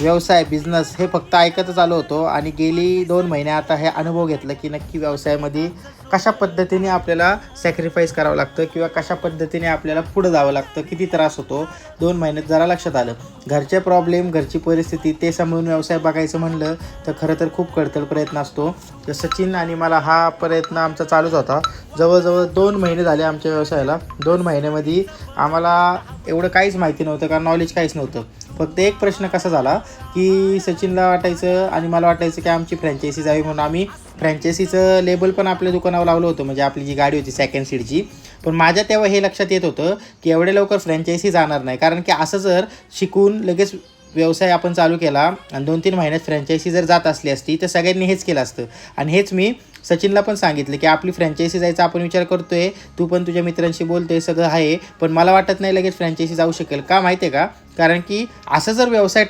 व्यवसाय बिझनेस हे फक्त ऐकतच आलो होतो आणि गेली 2 महिने आता हे अनुभव घेतलं की नक्की व्यवसायामध्ये कशा पद्धतीने आपल्याला सॅक्रिफाईस करावं लागतं किंवा कशा पद्धतीने आपल्याला पुढं जावं लागतं, किती त्रास होतो 2 महिन्यात जरा लक्षात आलं. घरचे प्रॉब्लेम, घरची परिस्थिती ते सांभाळून व्यवसाय बघायचं म्हणलं तर खरं तर खूप कळतळ प्रयत्न असतो. तर सचिन आणि मला हा प्रयत्न आमचा चालूच होता. जवळजवळ 2 महिने झाले आमच्या व्यवसायाला. 2 महिन्यामध्ये आम्हाला एवढं काहीच माहिती नव्हतं, कारण नॉलेज काहीच नव्हतं. फक्त एक प्रश्न कसा झाला की सचिनला वाटायचं आणि मला वाटायचं की आमची फ्रँचायझी जावी, म्हणून आम्ही फ्रँचायझीचं लेबल पण आपल्या दुकानावर लावलं होतं, म्हणजे आपली जी गाडी होती सेकंड सीटची. पण माझ्या तेव्हा हे लक्षात येत होतं की एवढ्या लवकर फ्रँचायझी जाणार नाही, कारण की असं जर शिकून लगेच व्यवसाय आपण चालू केला आणि 2-3 महिन्यात फ्रँचायझी जर जात असली असती तर सगळ्यांनी हेच केलं असतं. आणि हेच मी सचिनला पण सांगितलं की आपली फ्रँचायझी जायचा आपण विचार करतोय, तू पण तुझ्या मित्रांशी बोलतोय, सगळं आहे, पण मला वाटत नाही लगेच फ्रँचायझी जाऊ शकेल. का माहिती आहे का? कारण की असं जर व्यवसाय